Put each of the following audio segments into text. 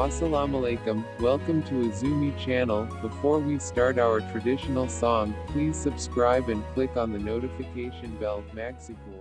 Assalamualaikum, welcome to Azumi channel. Before we start our traditional song, please subscribe and click on the notification bell. Maxipul.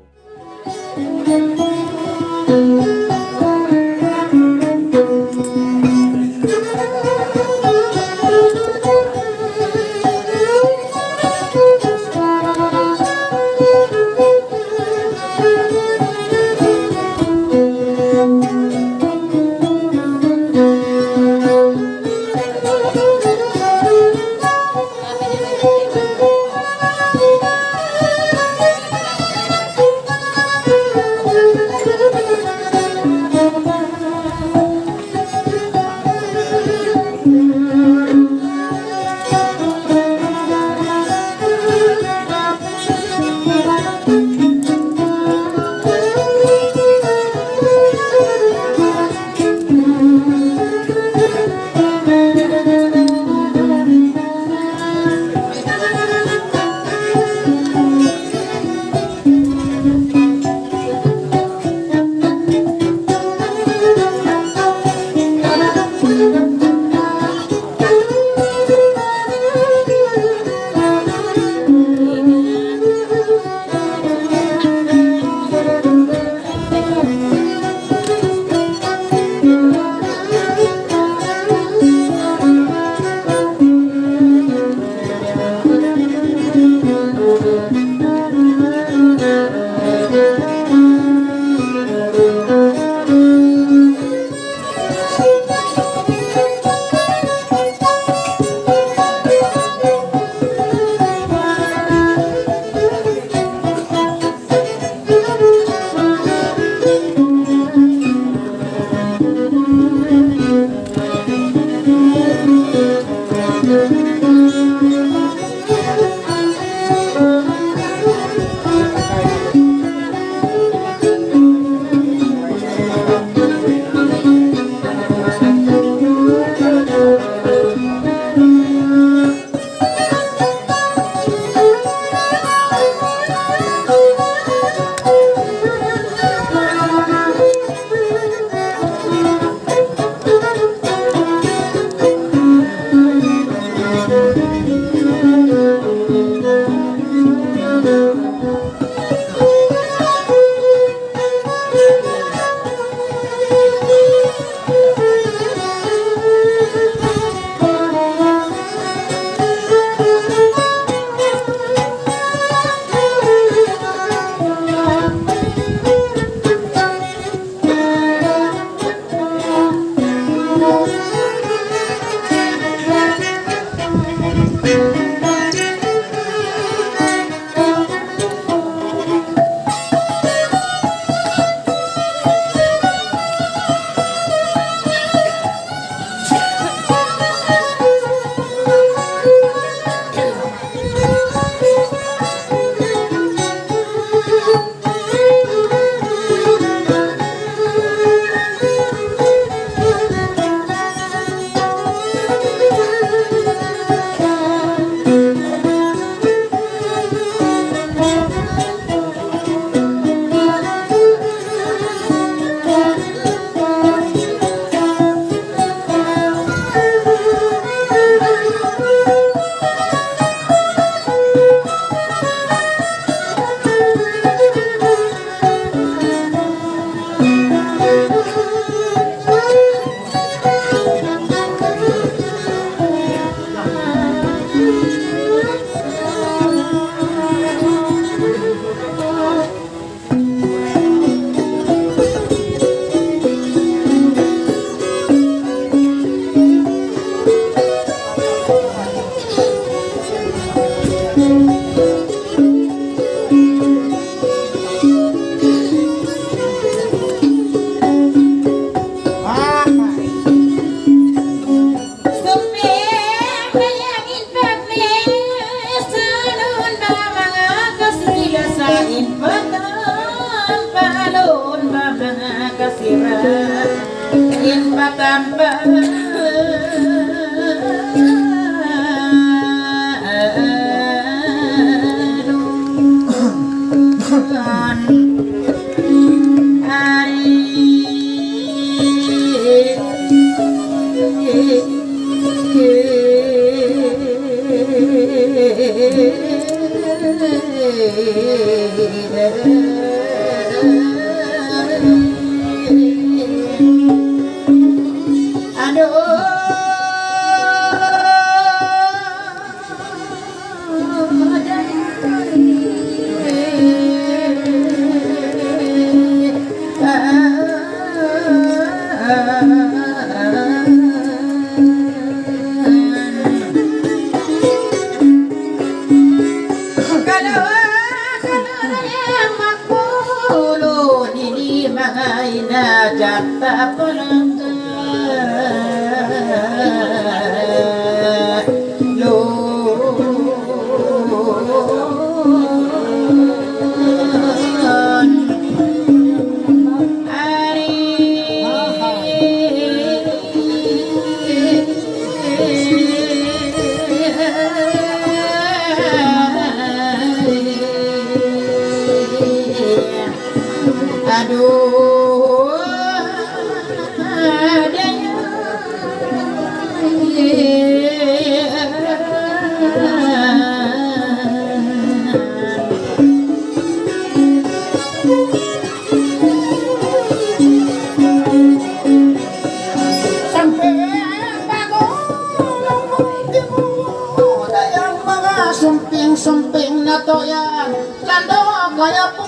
Sumping na to yan, lalo kaya po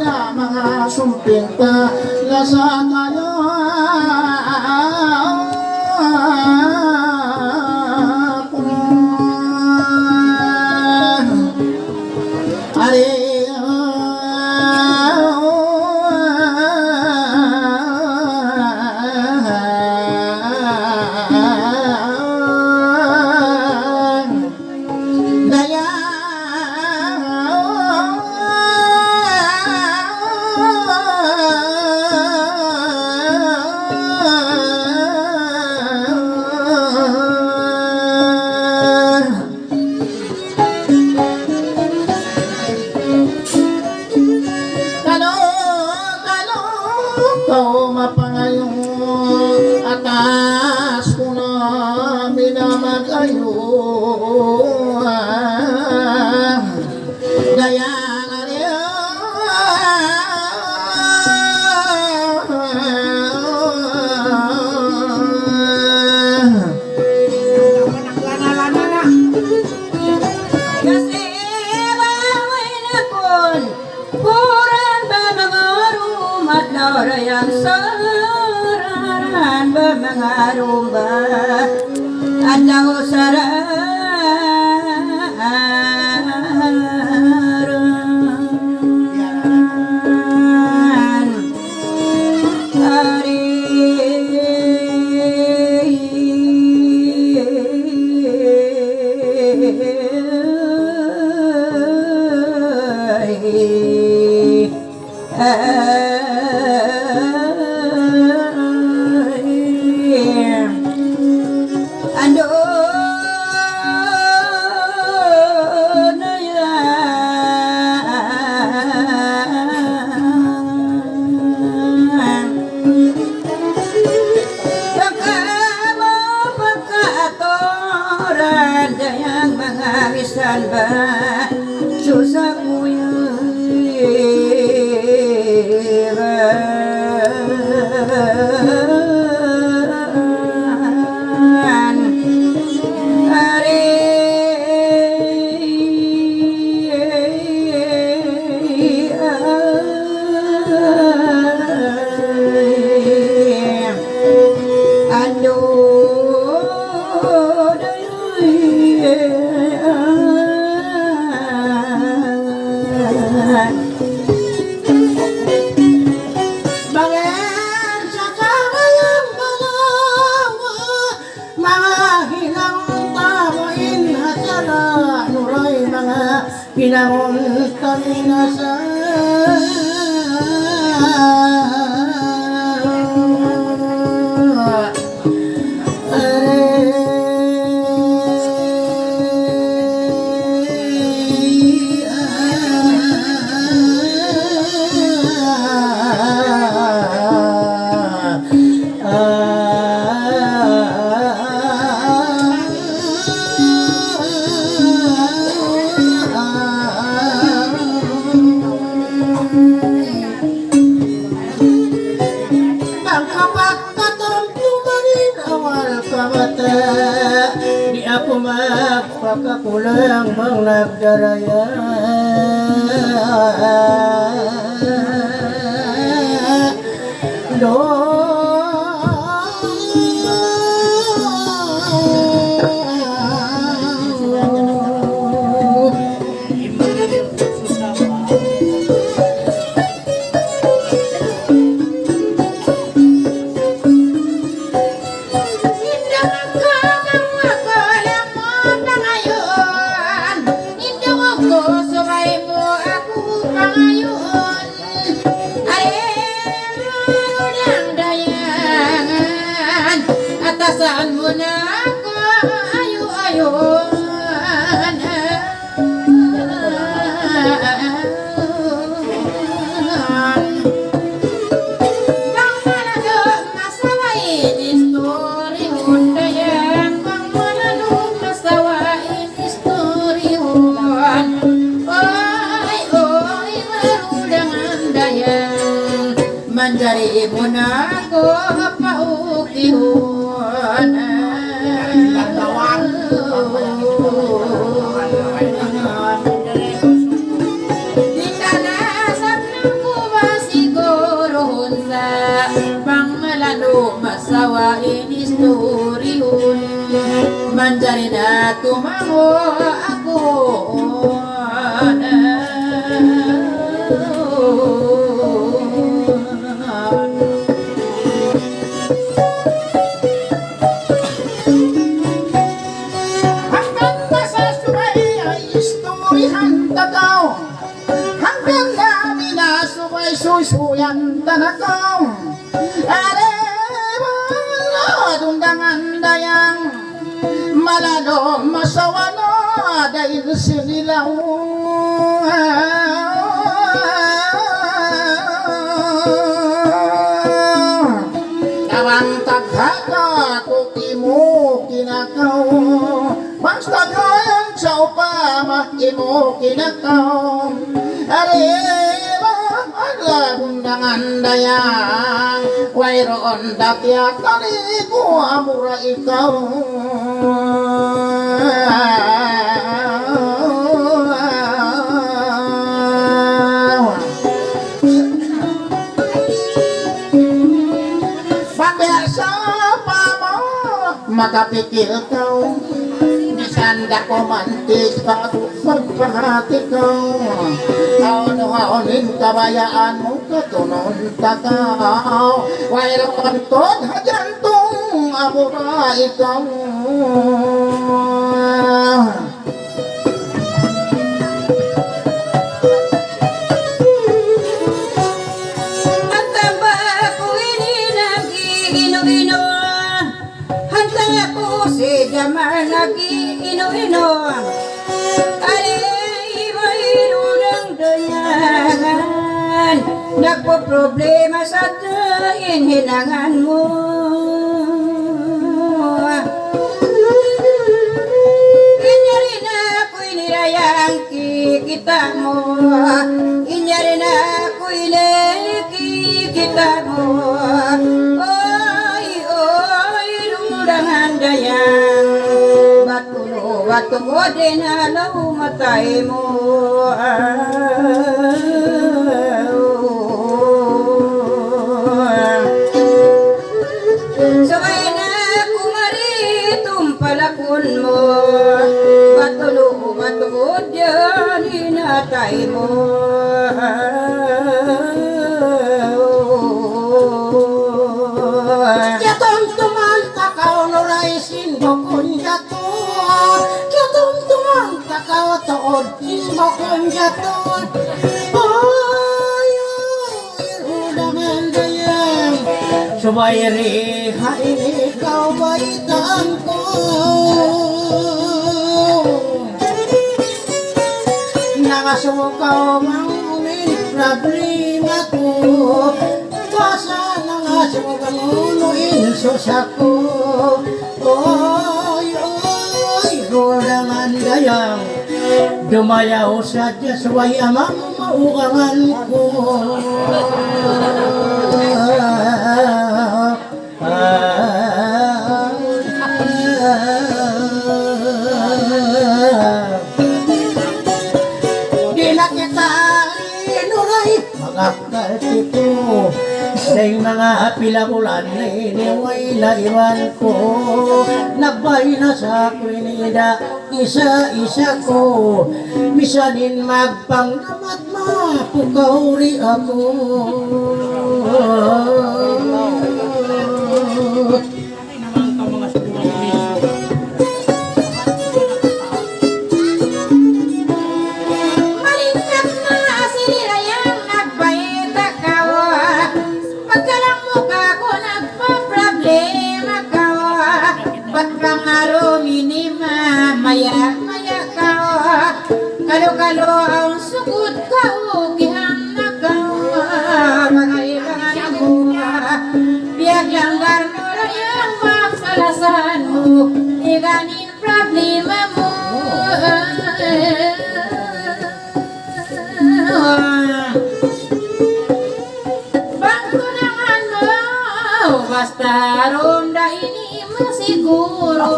na mga sumping pa lasa tayo. Kau mapangayong atas ko na minamagayo daya nga rin kasi baway na kun kurang ba mga rumat na orayang sararan ba mga rumba at ako sararan ari salva susah pinangon kami nasa kakulang mang nagdaraya. Atasan mo na ako, ayo-ayon. Bang malado masawain istorihon dayang, bang malado masawain istorihon. Oy, oy, marudangan dayang, manjari mo na ako paukihon. Masawain istorihon, manjari na tumango ako. Hanggang nasa subay ay istoryahan takaw, hanggang namin na subay susuyan tanakaw. Dundangan dayang malalo masawa na dahil sinilaw. Nawang taghaka kuki mo kinakaw, basta kayang sa upama imo kinakaw. Dundangan dayang wayroon datya kali ko amura ikaw. Pagbiasa pa mo makapikil kau, bisanda ko mantik bago magpahati kau. Kaunuhaunin kabayaan mo katunon takaw, wayroon tot hajantong amura ikaw. Hantamba ko ini nag-iino-ino, hantanga ko si Jamar nag-iino-ino. Nagpo-problema sa hinangan mo. Inyari na ako'y nirayang kikita mo, inyari na ako'y nakikita mo. Oy, oy, lurangan dayang, ba't ko din alaw matay mo. Sabay na kumaritong palakon mo, batulod yan hinatay mo. Katong tumantakaw nuray sinbokon yato, katong tumantakaw tood sinbokon yato. Ay, ulangan dayang subay rihain ikaw baitan ko. Nangasukaw mangunin problema ko, basa nangasukaw unuin susako. Oy, oy, ulangan dayang dumayaw sa Diyos wayamang maukangan ko. akal tito Dahil mga pilakulan na iniway na iwan ko Nabay na sa kwinida isa-isa ko Misa din magpanggamat mapukauri ako Maya ka, kalo-kalo ang sugod ka, ugihan na ka, magailangan mo, biyak lang garnora yung makalasan mo, iganin problema mo. Bangkunangan mo, basta ronda ini masiguro.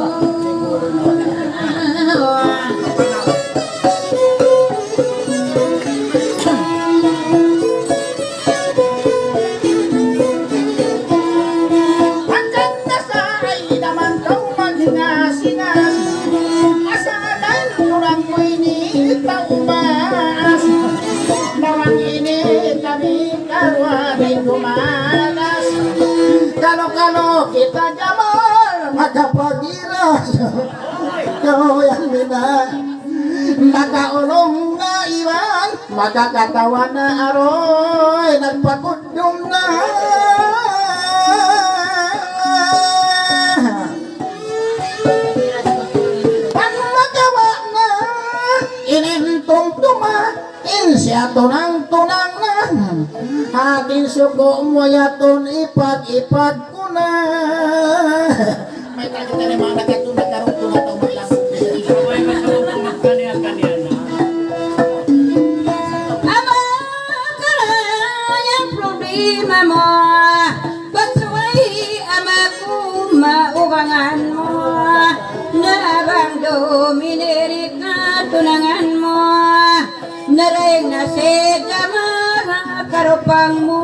Kalau kita jamal makapagiras kau yang bina maka ulong na iwan maka katawan na aroy nagpakudum na ang magawa na inintong tuma insya tunang-tunang na ating suko mo yaton ipag-ipag ko na may tayo na mga nagkatunag karong tunataw lang Ama ka yung problema mo Pagsuway ama ko maubangan mo Nabang dominirik na tunangan mo Naray na seda mga karupang mo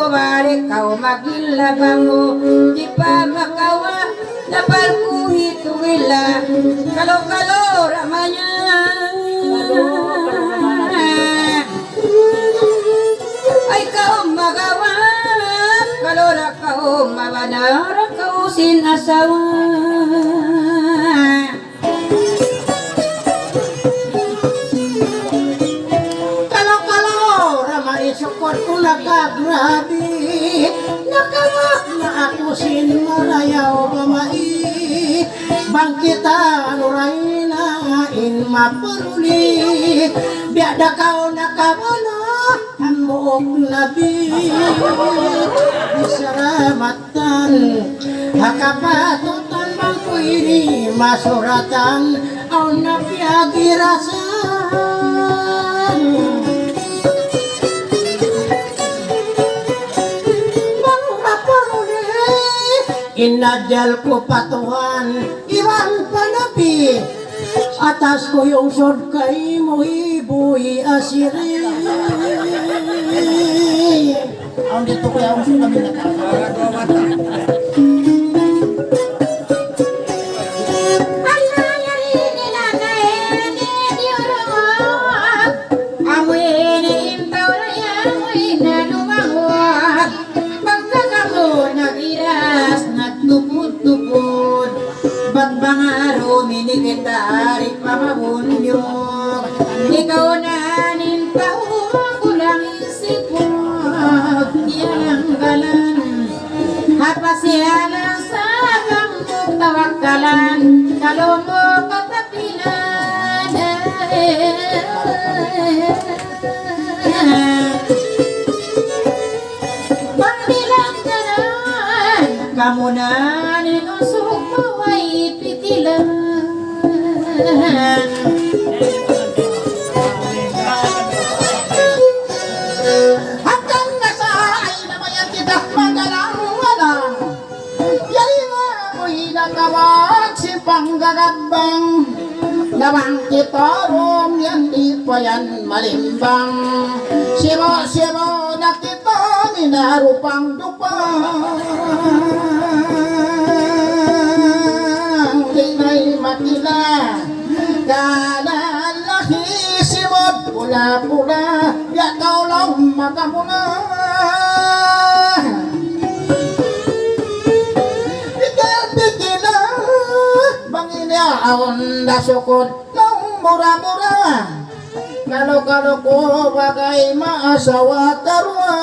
Balik kau magilabang mo Di pa makawa Napal ko hitugila Kalo-kalo ramanya Ay kau magawa Kalora kau mabanara Kau sinasawa Sukot ko nakagrabe Nakawak na ako sinmarayaw gamai Bangkita anuray na inmaparuli Biada kau nakabala Ang muok nabi Isaramatan Hakapatutan bang ko ini masuratan Ang napiagirasan Inadal ko patuhan, iwan panabi Atas ko yung sod kay mo ibuhi asiri Ang dito ko yung sod kami tupod-tupod Ba't bangaro minikitari pamabunyog Ikaw na nintaw ko lang isip mo Yan ang galan Hapasyalan sa bang tawakalan Kalo mo katapilan Kamu na ninusok mo ay pitilan Hanggang nasa ay namayan kita magalang-walang Yari nga ako'y nakawag si panggagabang Lawang kita rom yan di pa yan malimbang Simo narupang dupang Dinay makila Kalalahi simot pula-pula Yakaw lang makamula Bigil-bigila Banginaon na sukod ng mura-mura Kalo-kalo ko bagay maasawa tarwa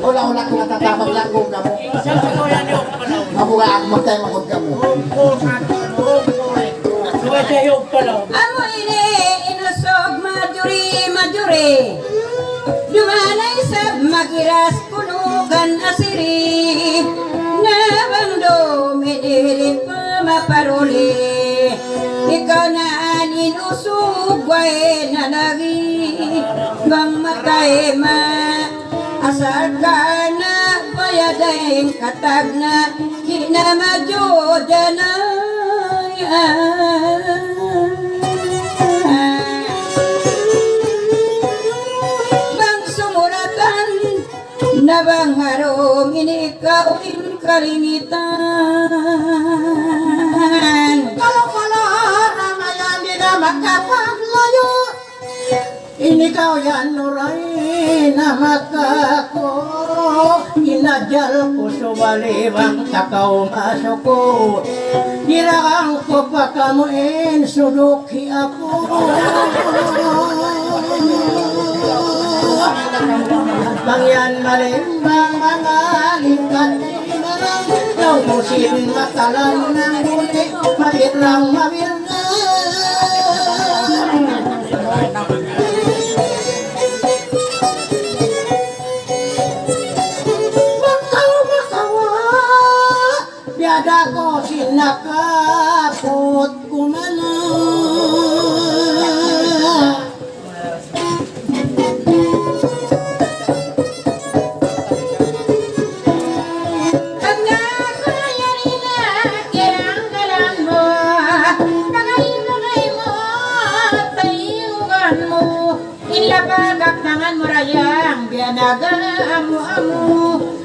Ula-ula ko natatamag lang kung kamo Mabuga ako magtay-magod kamo Amo ini inusog majuri Dumanay sa magiras pulugan asiri Nabangdo mediri pamaparuli Ikaw na aninusog way na lagi Bang matay ma Asal ka na bayadaing katag na Kinamadyoda na Bang sumuratan na bang harong ikaw in kalingitan Kalo-kalo ramayan di na makapaglayo Inikaw yan nuray na makako Inadjal ko subalibang takaw masuko Dirang ko pa kamuin suduki ako Bangyan malimbang mga likat Inarang Yung musin matalang ng buti Mabirang mabirang Biada ko sinakapot kumana Pag nakayari na kiranggalan mo Bagay-bagay mo tayugan mo Inlapagak nangan mo rayang Bianaga amu-amu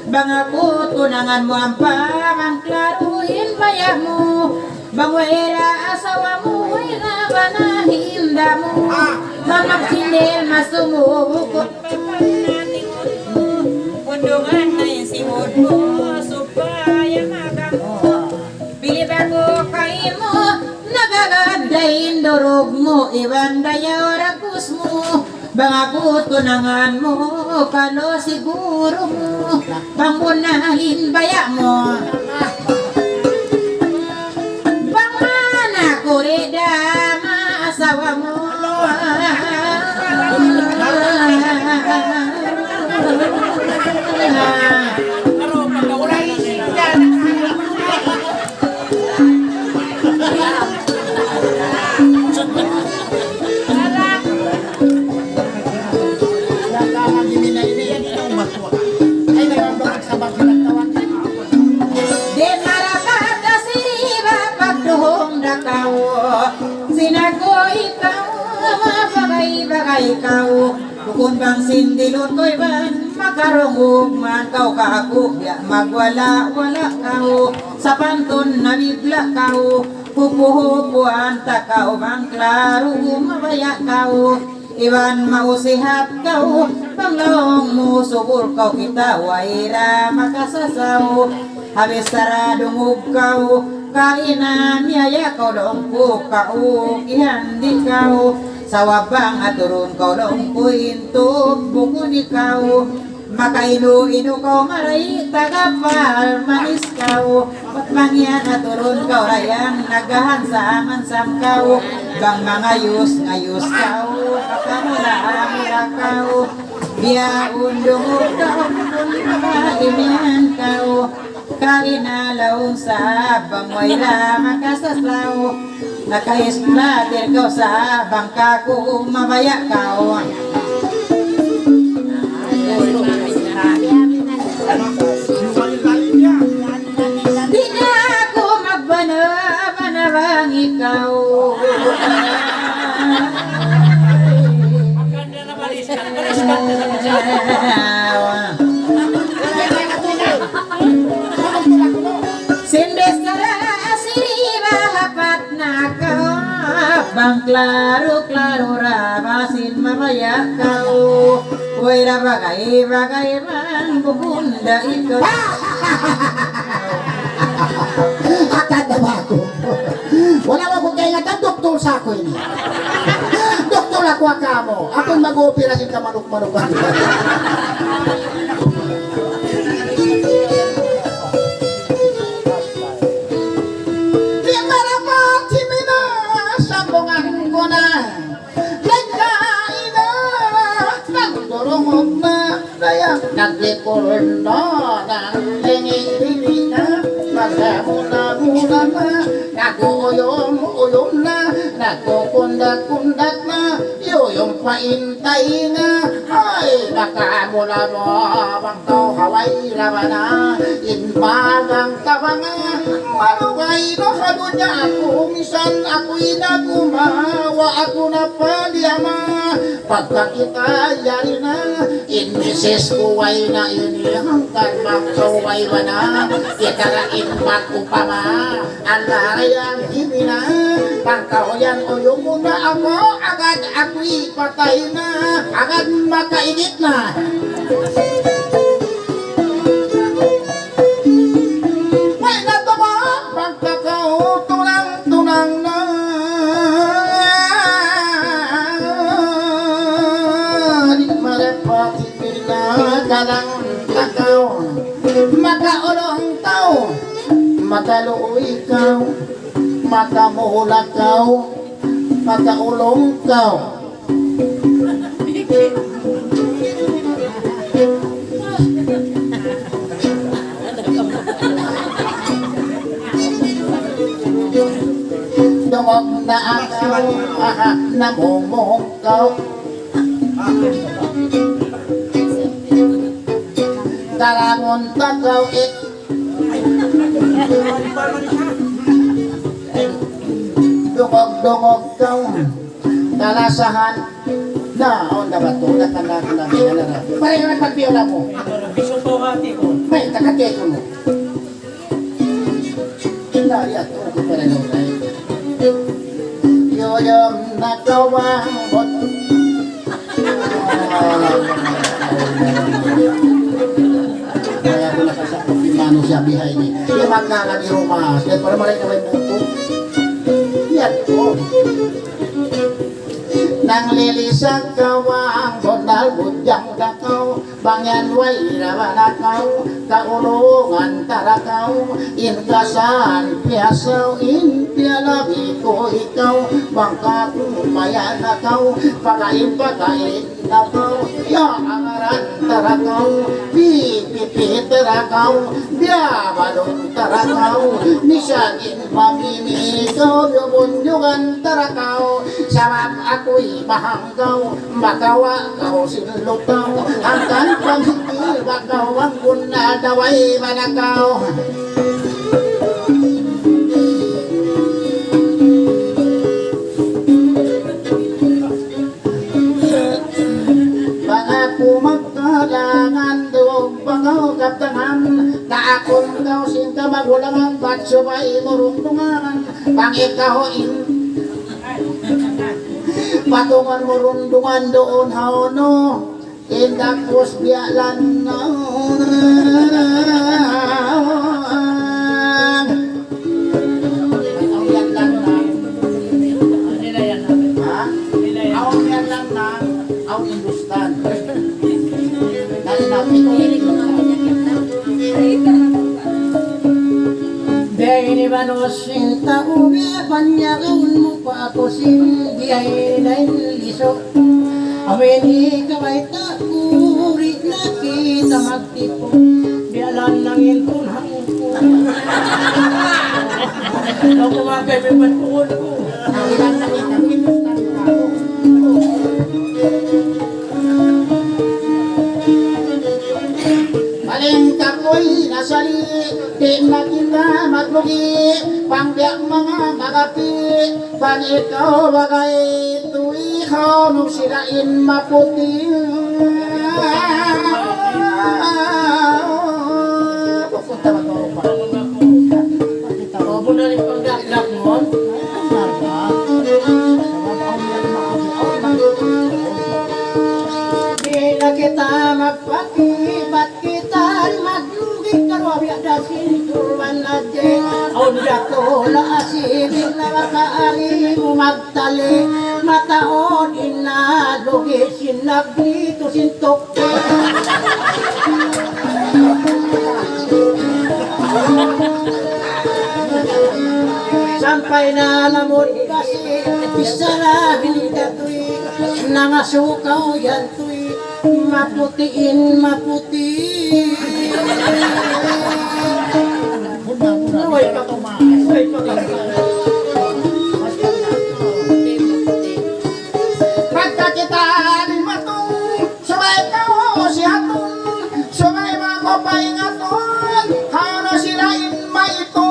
Bangako tunangan mo ang pamang klaruhin baya mo Bangwera asawa mo ina banahinda mo Mamagsinil masumukot Pundungan na yung simod mo Supaya magamo Bilib ako kay mo Nagagadain durog mo Iwan dayaw rakus mo Bangako tunangan mo Kalo siguro mo Pangunahin baya mo Bangana kurida Maasawa mo Di marapat asiriba pagduhong dakaw Sinago ikaw mabagay-bagay ikaw Bukun bang sindilot ko'y ban Makarungog man kau kaakuk Ya magwala-wala kau Sa panton na bigla kau Hupu-hupuan takaw Bang klaro mabaya kau Iwan mausihat kau Panglawang mo subur kau kita Waira makasasaw Habis saradungog kau Kainan yaya kau dongko kau Ihandi kau Sawabang aturun kau dongko Intub buku di kau Makainu-inu kau maray Tagapal manis kau Patmangyan aturun kau Rayang nagahan sa amansam kau Bang mangayus-ngayus kau Pakamula-mula kau Biya undungog kau Kaimian kau Kainalaw sa abang wayra makasasaw Nakaisplater kau sa bangka ko mabaya kau Di na ako magbana-banabang ikaw Simbes siriba hapat na kau bang klaro rabasin mamaya kau Uy bagai man bubunda ikaw Akad ba ako? Wala mo kung kaya nga doktor sa ako ini. Doktor ako mo. Ako'y mag-ooperasin ka manok-manok. Di marapati mo na, sambungan ko na. Nagkain na, nagdurungog na, kaya naglikor na, nanglingi-lingi na. Magmuna-muna na, nag-uyom-uyom na, nagkukundat-kundat na, yuyong paintay na, ay, nakamula mo, bang tao haway laban na, inmagang tabanga, malugay na kalunya ako, minsan ako'y nagumawa, ako na paliyama, pagkakita yari na, inmisis ko ay na inihangkan, magkaway ba na, kitarain magupama, alayang ibina, pangkahoyan o yung muna ako, agad ako'y patay na, agad makainit na. May natama, pagkakao, tunang-tunang na. Di marapati pinagalang kakao, makaulong tao, makaluoy ikaw, makamuhulakaw, makaulong ikaw. Dungog na akaw, namumungkaw. Kalangon takaw dungog kau kalasahan na on dapat to na pareho na pagbiyola mo may takate ko mo ya to ko pareho na yoyom na kawang bot kaya ko nakasakop yung mano siya bihay ni yung magkakag ni Romas kaya para maray na may buto yan po nang lilisang kawang gondal budyang dakaw bangyan way rabanakaw kaulungan tarakaw inkasan piasaw inpialabi ko ikaw bangka kumayan nakaw pakain nakaw ya angaran tarakaw pipi tarakaw biya balong tarakaw nisagin mamimikaw yubunjugan tarakaw sabab ako'y mahanggaw makawa kau sinlutaw hanggang panghingi bakaw ang kuna daway manakaw pangako magkalangan doon pangaw kaptangan kaakong daw sinta magulangan ba't subay murundungan pang ikahoin patungan murundungan doon hauno indakos biyalan na Dahil banusin tao panyakin mo pa ako sindi ay nailiso amin ikaway takuri na kita magtipo bialan langin punhang ko ako magay may patungol ko bialan langin ang ilustan ako maling kakoy nasali di natin ka maglugi, pangbiyak mga kagapi, pag ikaw bagay tuwihaw, nung sirain maputi. Pupunta mo ito pa. Obo na rin pag-aklak mo. Di na kita magpakibat kita maglugi karobi ada sinturan aja. Aun jatuh la asibig na makaari mo magtali mataon ina lugi sinagli to sintok. Sampai na lamot kasi isara binikatoy nangasukaw yan to'y maputiin maputi. Naway pa kumain, naway pa kumain. Pagkakitaan matong sabay ka o si hatong sabay makapay nga ton hano silain maito.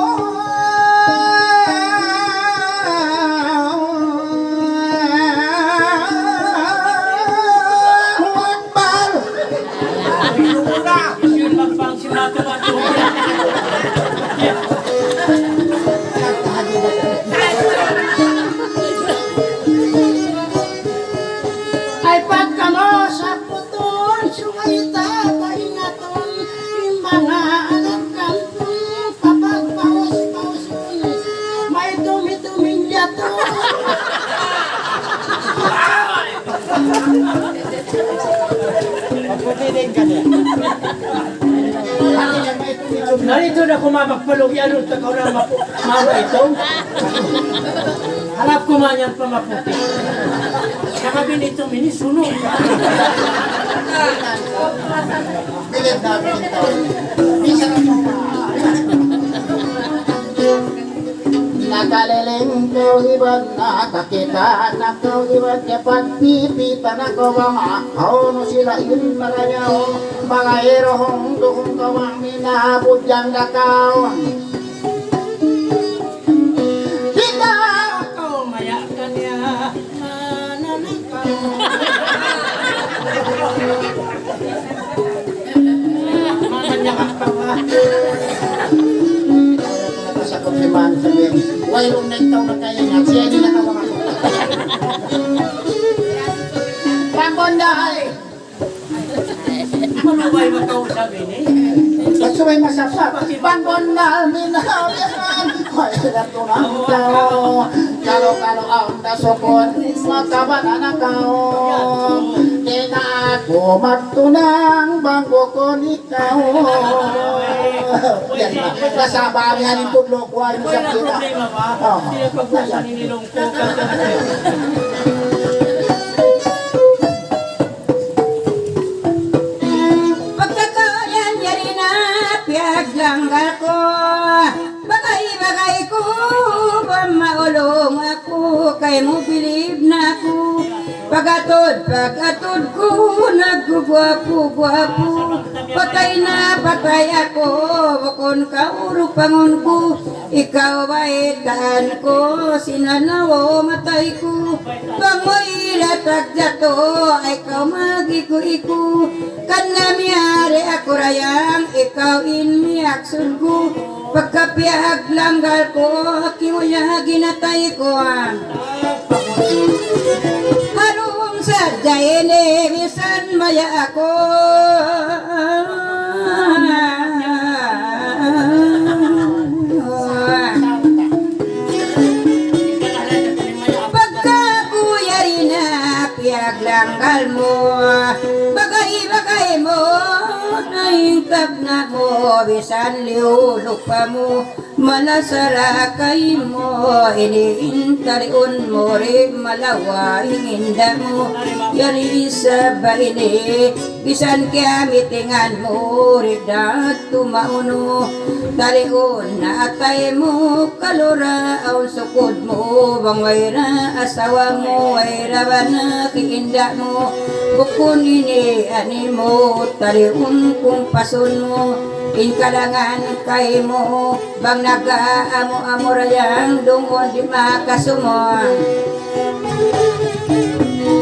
Ay pagkano sa puton, sungayta pahingaton, yung mga anak kanton, papagpaus-pausun, may dumi-duming yato. Narito na kumamagpalugi, ano tagaw na mawa ito? Harap ko man yan pamaputi. Kakabi nito, minisunog. Bilid namin ito. Isa na ito. Nakaliling ko ibang nakakita na ko ibang pagpipita na ko mga no sila yun maranyaw mga herohong doon kawang minabot yang dakaw. Kita! Ako maya ka niya, nanakaw. Mananyak ka ba? Sakot si Man sabihin, wailong na itaw na kaya nga, siya hindi nakawang ako. Pambonday! Manuway makausap ini. At sumay masasap, pambonday minawihan, wailong tunang ikaw, kalo-kalo ang nasukot, makabanan akaw. Di na ako magtunang bangko ko ikaw. Yan ba? Nasababi hanin tudlo ko ay Wala masakita. problema ba? Sila pag-usan ninilong ko. Pagkakayan niya rin na piyaglangal ko, bagay-bagay ko, maulong ako, kay mo bilib na ako. Pagatod ko, nagugwapo-gwapo, patay na patay ako, bakon ka pangon ko, ikaw ba'y daan ko, sinanawo matay ko, pangoy latag jato, ikaw magiku-iku, kan namiyari ako rayang, ikaw inmiyak surgo, pagkapiag langgal ko, kiwaya ginatay ko. Harong sa jayene, misan maya ako. Pagkakuya rin na piaglanggal mo, bagay-bagay mo, naingkab na mo, bisan liulok pa mo, malasarakay mo, iniintariun mo rin malawa, hinda mo, yari sa baini, bisan kaya mitingan mo, rin na tumauno, taliun na atay mo, kalura, ang sukod mo, bangway na asawa mo, ay raban na kiinda mo, bukun ini ani mo, taliun kung pasun mo, Inkalangan kay mo bang nag-aamo-amorayang dungon di makasumo.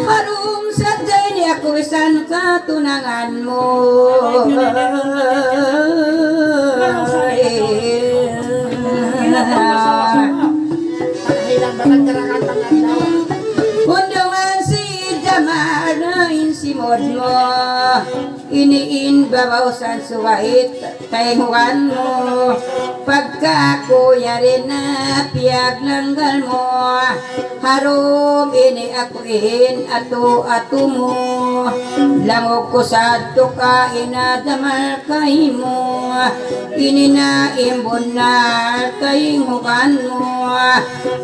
Harum sa day ni ako isan katunangan mo. Undungan si Jamal na insimod mo. Iniin babawasan suwait tainguan mo. Pagka kuya rin na piyag langgal mo. Harum ini akuin ato mo. Langog ko sa tuka inadamal kay mo. Ini na imbon na tainguan mo.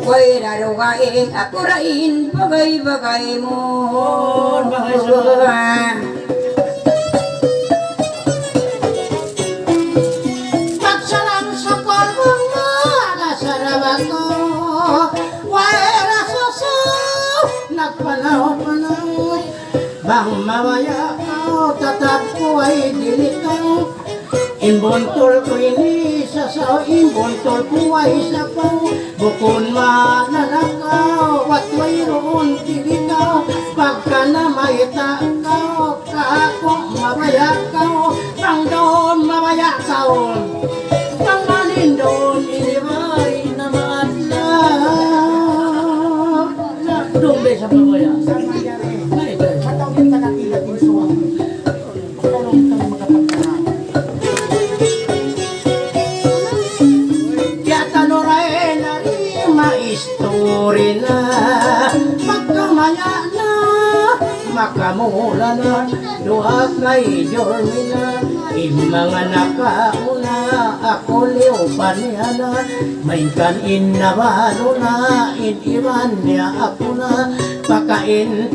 Koy rarugain akurain bagay-bagay mo. Nagpanaw-panaw bang mawaya ka tatap ko ay dilitaw. Imbontol ko ini sasaw, imbontol ko ay sapaw. Bukon mananakaw at mayroon dilitaw. Pagka na may takaw kako mawaya ka. Pang doon mawaya ka. Pang malindon inibay na maadlaw. Dumbe sa pagwaya. Saan nangyari? Matawin ka natin natin suwang. Pagkalong kang magkapagkahan. Kaya tanuray na rin maistori na. Magkamaya na, makamula na. Duhat na idormi na. Mga nakauna, ako liupan niya na. May kanin na balo na, iniwan niya ako na. Pakain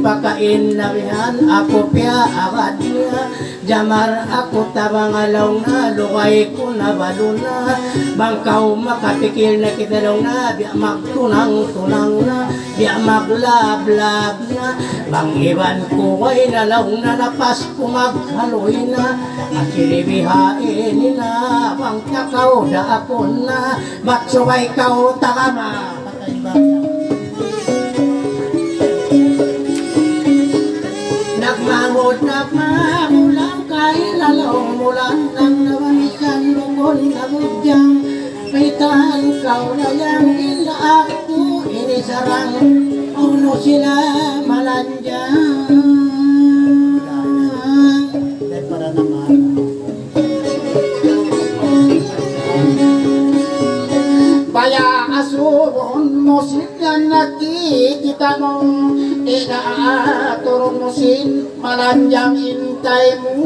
na bihan, ako piya agad niya. Jamar ako tabangalaw na, lukay ko na balo na. Bangkaw makapikil na kitalaw na, biya magtunang-tunang na, biya maglablab na. Bang iwan ko ay nalaw na lapas ko maghaloy na. At silibihain na, bang takaw da ako na, ba't subay kaw takama? Nagmamulang kay lalong mulan ng nawamisan lukon na budyang. May tahan kaw na yang ilaak ko inisarang uno sila malandyang. Para naman Baya asubon mo sila nakikita mo. Inaaturong mo sin malanjang intay mo.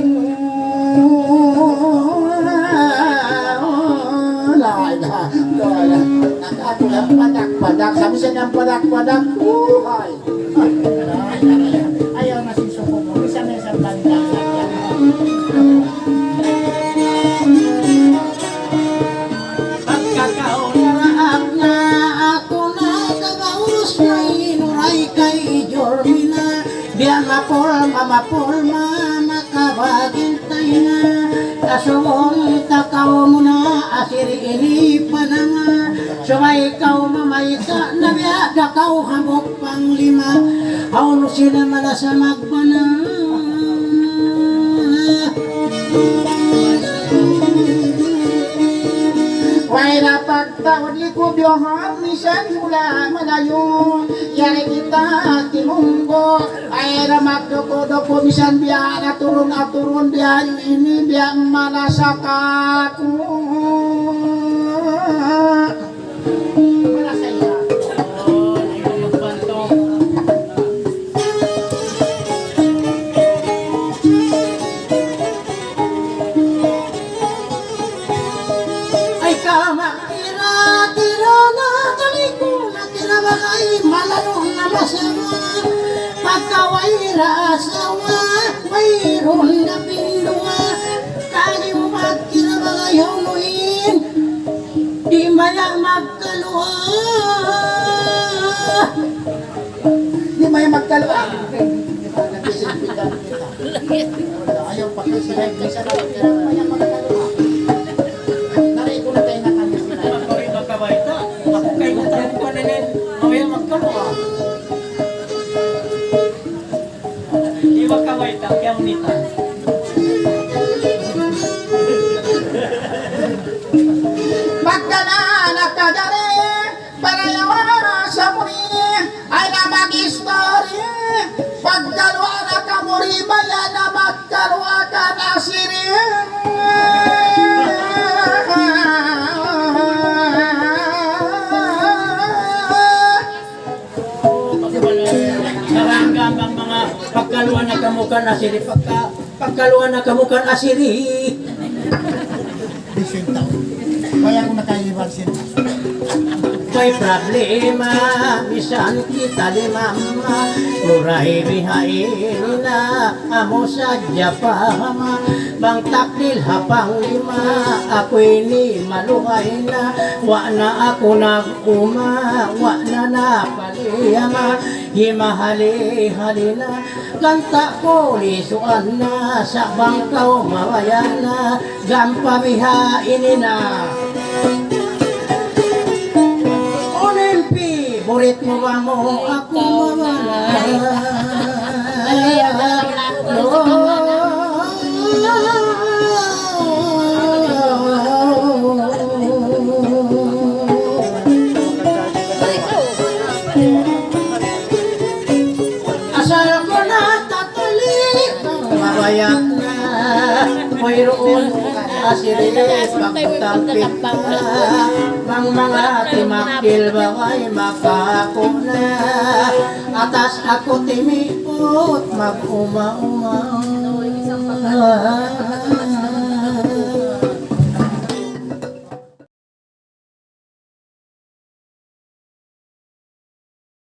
Lala nakatulang padak-padak. Sabi siya ng padak-padak. Uhay ayaw na sisuko mo. Isa na isang bandang pagkakaunaraak na ako na kagaus na inuray kay Jormina. Biya mapulma makabagintay na. Kasumong takaw mo na asiri inipan na nga. Sumay ikaw mamayta na biya dakaw hamok pang lima. Hauno sila malasa magpana. Why na pagtawad ko biyohan misan mula malayo. Yari kita timunggo. Ay na magdoko-doko misan biya aturun biya ini biya malasakaku. Malasaya. Tira na taliko na tinabagay malanong na masama. Pagkaway rasawa mayroon na pindunga. Kali mo magkinabagay hunuin di maya magkaluha. Di maya magkaluha. Ayaw pa kasi sa di maya magkaluha. magkaway ta, yang nita. Pagka na nakadari, parayawa sa muli, ay na mag-istorya. Pagkalwa na kamuri, maya na magkalwa ka na Naranggam ang mga pagkaluan na kamukan asiri, pagkaluan na kamukan asiri. Kaya kung nakaiwan sila. May problema, bisan kita di mama, murai bihain na amo sadya pahama, bang takdil hapang lima, ako ini maluhay na, wa na ako nag-uma, wa na napaliyama, himahali-hali na, kanta ko lisuan na, sa bangkaw mawayan na, gampabihain na. Burit mo ba mo ako mawala? Asal ko na tatulik mabayak na mayroon asiris pagtampit na ang mga timakil bagay makako na atas ako timipot mag-uma-uma